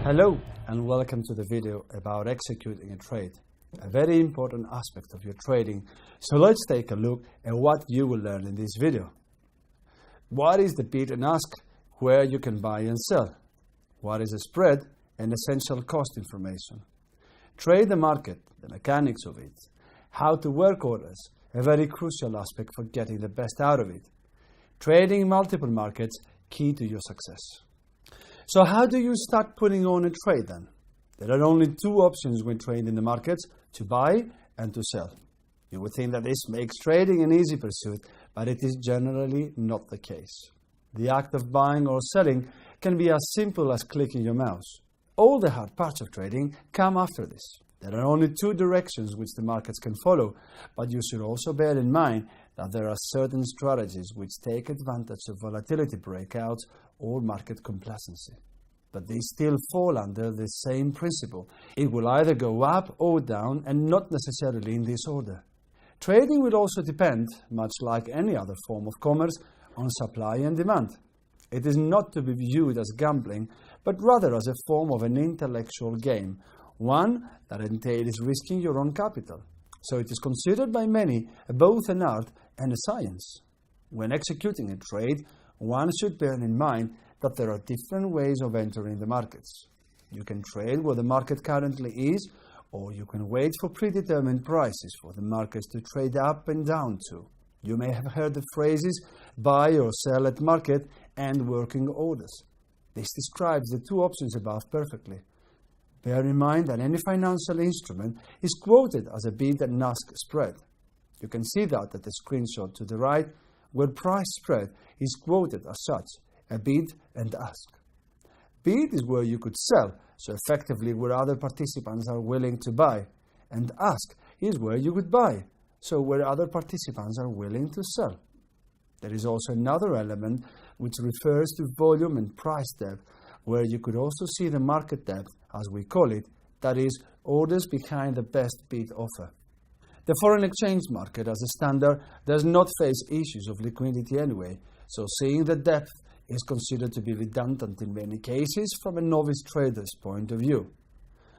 Hello and welcome to the video about executing a trade, a very important aspect of your trading. So let's take a look at what you will learn in this video. What is the bid and ask, where you can buy and sell? What is a spread and essential cost information? Trade the market, the mechanics of it, how to work orders, a very crucial aspect for getting the best out of it. Trading multiple markets, key to your success. So how do you start putting on a trade then? There are only two options when trading the markets, to buy and to sell. You would think that this makes trading an easy pursuit, but it is generally not the case. The act of buying or selling can be as simple as clicking your mouse. All the hard parts of trading come after this. There are only two directions which the markets can follow, but you should also bear in mind that there are certain strategies which take advantage of volatility breakouts or market complacency. But they still fall under the same principle. It will either go up or down, and not necessarily in this order. Trading will also depend, much like any other form of commerce, on supply and demand. It is not to be viewed as gambling, but rather as a form of an intellectual game, one that entails risking your own capital. So it is considered by many both an art and a science. When executing a trade, one should bear in mind that there are different ways of entering the markets. You can trade where the market currently is, or you can wait for predetermined prices for the markets to trade up and down to. You may have heard the phrases buy or sell at market and working orders. This describes the two options above perfectly. Bear in mind that any financial instrument is quoted as a bid and ask spread. You can see that at the screenshot to the right, where price spread is quoted as such, a bid and ask. Bid is where you could sell, so effectively where other participants are willing to buy, and ask is where you would buy, so where other participants are willing to sell. There is also another element which refers to volume and price depth, where you could also see the market depth, as we call it, that is, orders behind the best bid offer. The foreign exchange market, as a standard, does not face issues of liquidity anyway, so seeing the depth is considered to be redundant in many cases from a novice trader's point of view.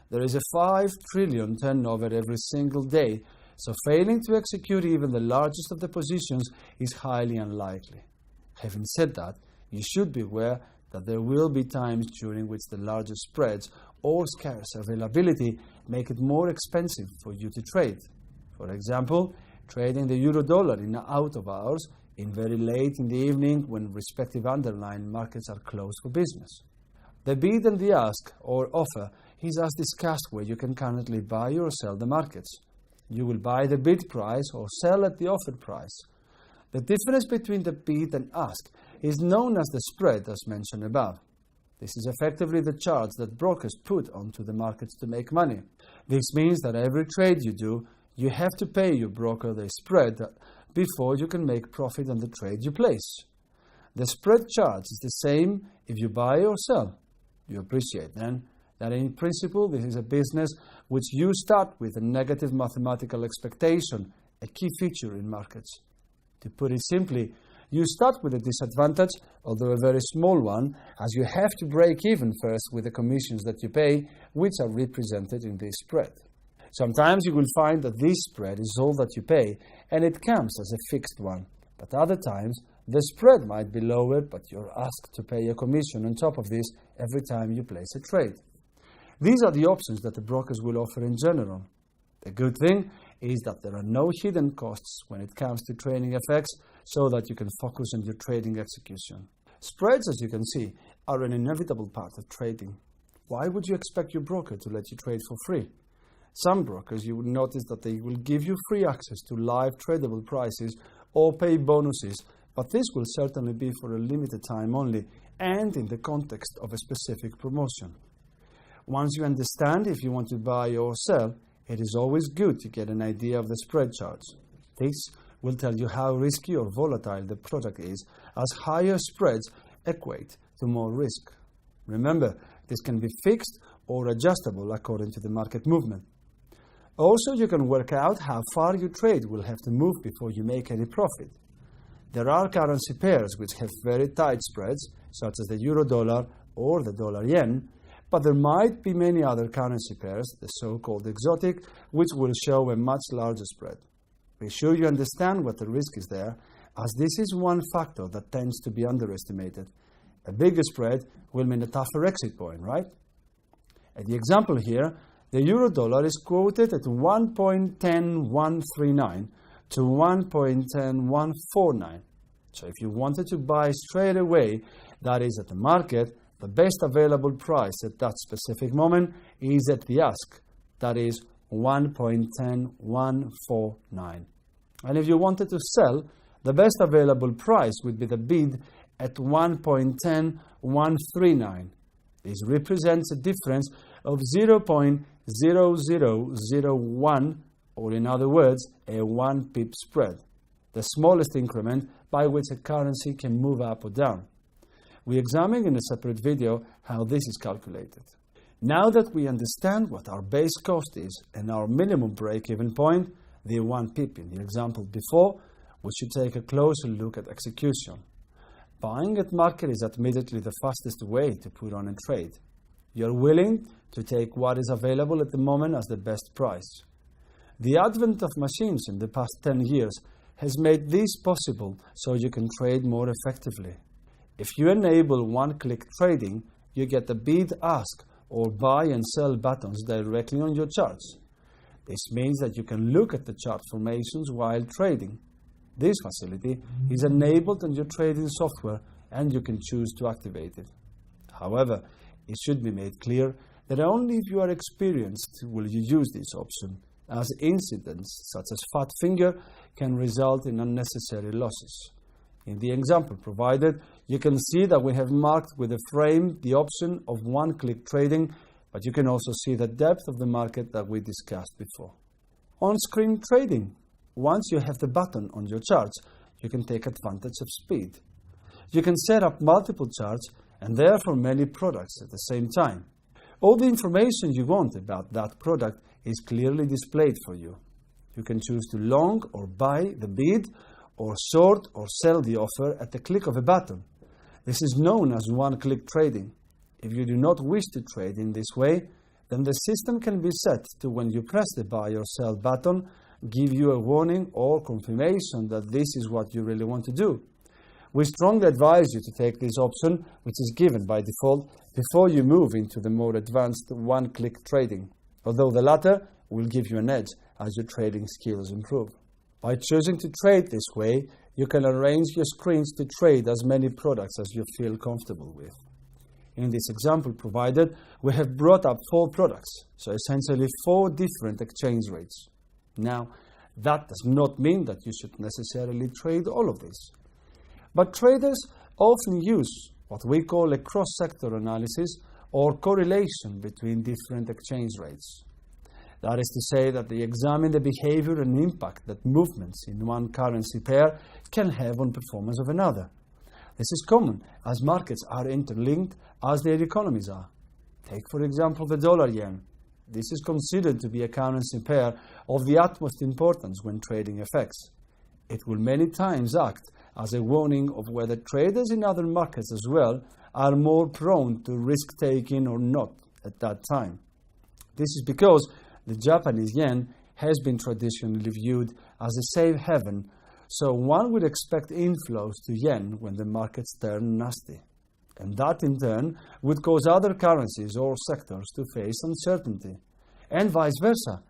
There is a 5 trillion turnover every single day, so failing to execute even the largest of the positions is highly unlikely. Having said that, you should be aware that there will be times during which the larger spreads or scarce availability make it more expensive for you to trade. For example, trading the euro-dollar in out of hours in very late in the evening when respective underlying markets are closed for business. The bid and the ask or offer is as discussed where you can currently buy or sell the markets. You will buy the bid price or sell at the offered price. The difference between the bid and ask is known as the spread, as mentioned above. This is effectively the charge that brokers put onto the markets to make money. This means that every trade you do, you have to pay your broker the spread before you can make profit on the trade you place. The spread charge is the same if you buy or sell. You appreciate then that in principle this is a business which you start with a negative mathematical expectation, a key feature in markets. To put it simply, you start with a disadvantage, although a very small one, as you have to break even first with the commissions that you pay, which are represented in this spread. Sometimes you will find that this spread is all that you pay, and it comes as a fixed one. But other times, the spread might be lower, but you're asked to pay a commission on top of this every time you place a trade. These are the options that the brokers will offer in general. The good thing is that there are no hidden costs when it comes to trading FX, so that you can focus on your trading execution. Spreads, as you can see, are an inevitable part of trading. Why would you expect your broker to let you trade for free? Some brokers, you will notice that they will give you free access to live tradable prices or pay bonuses, but this will certainly be for a limited time only and in the context of a specific promotion. Once you understand if you want to buy or sell, it is always good to get an idea of the spread charge. This will tell you how risky or volatile the product is, as higher spreads equate to more risk. Remember, this can be fixed or adjustable according to the market movement. Also, you can work out how far your trade will have to move before you make any profit. There are currency pairs which have very tight spreads, such as the euro-dollar or the dollar-yen, but there might be many other currency pairs, the so-called exotic, which will show a much larger spread. Be sure you understand what the risk is there, as this is one factor that tends to be underestimated. A bigger spread will mean a tougher exit point, right? At the example here, the euro-dollar is quoted at 1.10139 to 1.10149. So if you wanted to buy straight away, that is at the market, the best available price at that specific moment is at the ask, that is 1.10149. And if you wanted to sell, the best available price would be the bid at 1.10139. This represents a difference of 0.0001, or in other words, a 1 pip spread, the smallest increment by which a currency can move up or down. We examine in a separate video how this is calculated. Now that we understand what our base cost is and our minimum break-even point, the 1 pip in the example before, we should take a closer look at execution. Buying at market is admittedly the fastest way to put on a trade. You're willing to take what is available at the moment as the best price. The advent of machines in the past 10 years has made this possible so you can trade more effectively. If you enable one-click trading, you get the bid, ask, or buy and sell buttons directly on your charts. This means that you can look at the chart formations while trading. This facility is enabled on your trading software and you can choose to activate it. However, it should be made clear that only if you are experienced will you use this option, as incidents such as fat finger can result in unnecessary losses. In the example provided, you can see that we have marked with a frame the option of one-click trading, but you can also see the depth of the market that we discussed before. On-screen trading. Once you have the button on your charts, you can take advantage of speed. You can set up multiple charts and therefore many products at the same time. All the information you want about that product is clearly displayed for you. You can choose to long or buy the bid, or short or sell the offer at the click of a button. This is known as one-click trading. If you do not wish to trade in this way, then the system can be set to, when you press the buy or sell button, give you a warning or confirmation that this is what you really want to do. We strongly advise you to take this option, which is given by default, before you move into the more advanced one-click trading, although the latter will give you an edge as your trading skills improve. By choosing to trade this way, you can arrange your screens to trade as many products as you feel comfortable with. In this example provided, we have brought up 4 products, so essentially 4 different exchange rates. Now, that does not mean that you should necessarily trade all of this. But traders often use what we call a cross-sector analysis or correlation between different exchange rates. That is to say that they examine the behavior and impact that movements in one currency pair can have on performance of another. This is common as markets are interlinked as their economies are. Take, for example, the dollar-yen. This is considered to be a currency pair of the utmost importance when trading FX. It will many times act as a warning of whether traders in other markets as well are more prone to risk-taking or not at that time. This is because the Japanese yen has been traditionally viewed as a safe haven, so one would expect inflows to yen when the markets turn nasty. And that in turn would cause other currencies or sectors to face uncertainty. And vice versa.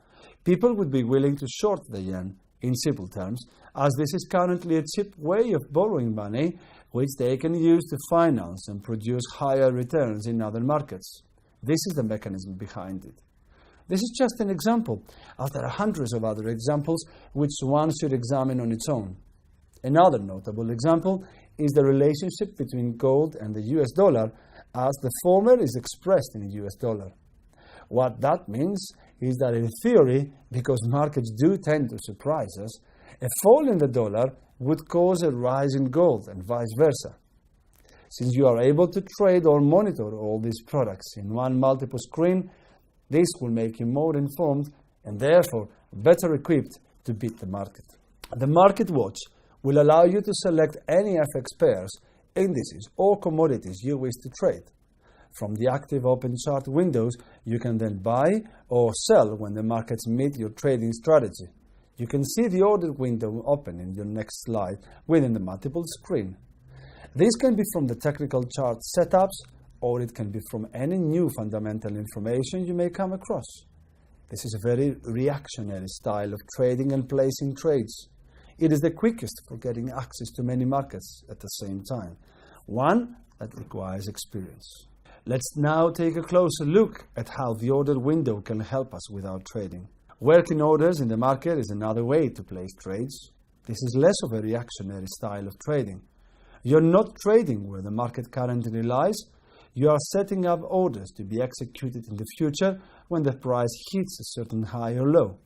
People would be willing to short the yen, in simple terms, as this is currently a cheap way of borrowing money which they can use to finance and produce higher returns in other markets. This is the mechanism behind it. This is just an example, as there are hundreds of other examples which one should examine on its own. Another notable example is the relationship between gold and the US dollar, as the former is expressed in US dollar. What that means is that in theory, because markets do tend to surprise us, a fall in the dollar would cause a rise in gold and vice versa. Since you are able to trade or monitor all these products in one multiple screen, this will make you more informed and therefore better equipped to beat the market. The Market Watch will allow you to select any FX pairs, indices or commodities you wish to trade. From the active open chart windows, you can then buy or sell when the markets meet your trading strategy. You can see the order window open in your next slide within the multiple screen. This can be from the technical chart setups, or it can be from any new fundamental information you may come across. This is a very reactionary style of trading and placing trades. It is the quickest for getting access to many markets at the same time, one that requires experience. Let's now take a closer look at how the order window can help us with our trading. Working orders in the market is another way to place trades. This is less of a reactionary style of trading. You're not trading where the market currently lies. You are setting up orders to be executed in the future when the price hits a certain high or low.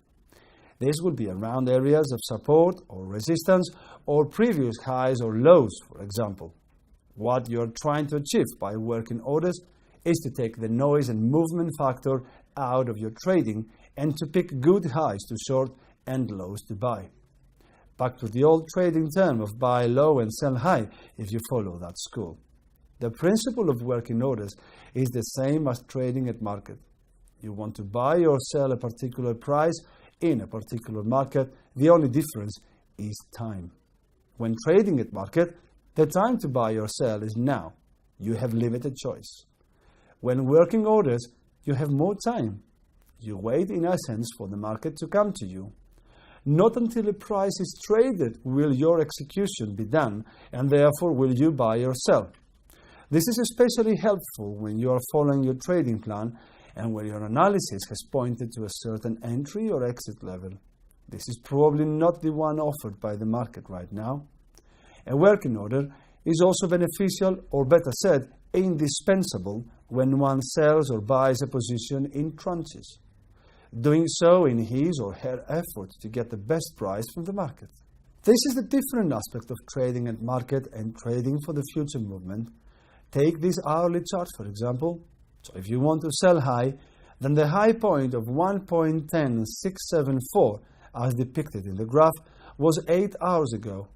This will be around areas of support or resistance or previous highs or lows, for example. What you're trying to achieve by working orders is to take the noise and movement factor out of your trading and to pick good highs to short and lows to buy. Back to the old trading term of buy low and sell high if you follow that school. The principle of working orders is the same as trading at market. You want to buy or sell a particular price in a particular market. The only difference is time. When trading at market, the time to buy or sell is now. You have limited choice. When working orders, you have more time. You wait, in essence, for the market to come to you. Not until a price is traded will your execution be done, and therefore will you buy or sell. This is especially helpful when you are following your trading plan and where your analysis has pointed to a certain entry or exit level. This is probably not the one offered by the market right now. A working order is also beneficial, or better said, indispensable when one sells or buys a position in tranches, doing so in his or her effort to get the best price from the market. This is the different aspect of trading at market and trading for the future movement. Take this hourly chart, for example. So if you want to sell high, then the high point of 1.10674, as depicted in the graph, was 8 hours ago.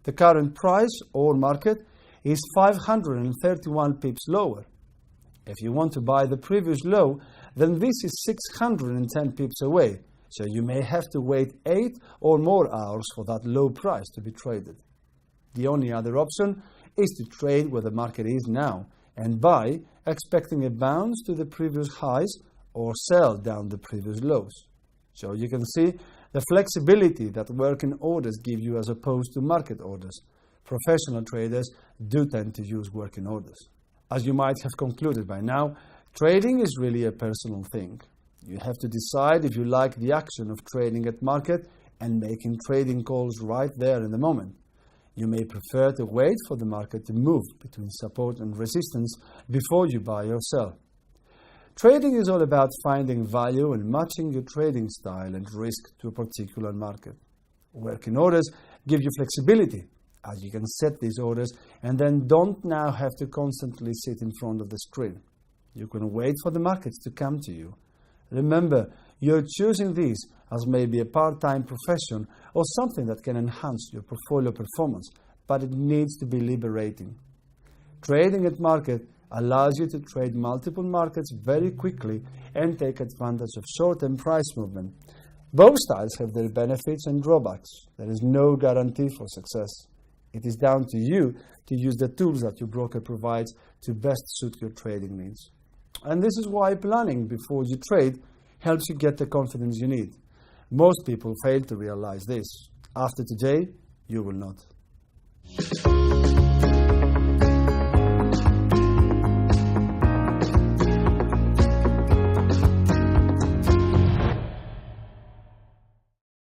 The current price or market is 531 pips lower. If you want to buy the previous low, then this is 610 pips away, so you may have to wait 8 or more hours for that low price to be traded. The only other option is to trade where the market is now and buy, expecting a bounce to the previous highs, or sell down the previous lows. So you can see the flexibility that working orders give you as opposed to market orders. Professional traders do tend to use working orders. As you might have concluded by now, trading is really a personal thing. You have to decide if you like the action of trading at market and making trading calls right there in the moment. You may prefer to wait for the market to move between support and resistance before you buy or sell. Trading is all about finding value and matching your trading style and risk to a particular market. Working orders give you flexibility, as you can set these orders and then don't now have to constantly sit in front of the screen. You can wait for the markets to come to you. Remember, you're choosing this as maybe a part-time profession or something that can enhance your portfolio performance, but it needs to be liberating. Trading at market allows you to trade multiple markets very quickly and take advantage of short-term price movement. Both styles have their benefits and drawbacks. There is no guarantee for success. It is down to you to use the tools that your broker provides to best suit your trading needs. And this is why planning before you trade helps you get the confidence you need. Most people fail to realize this. After today, you will not.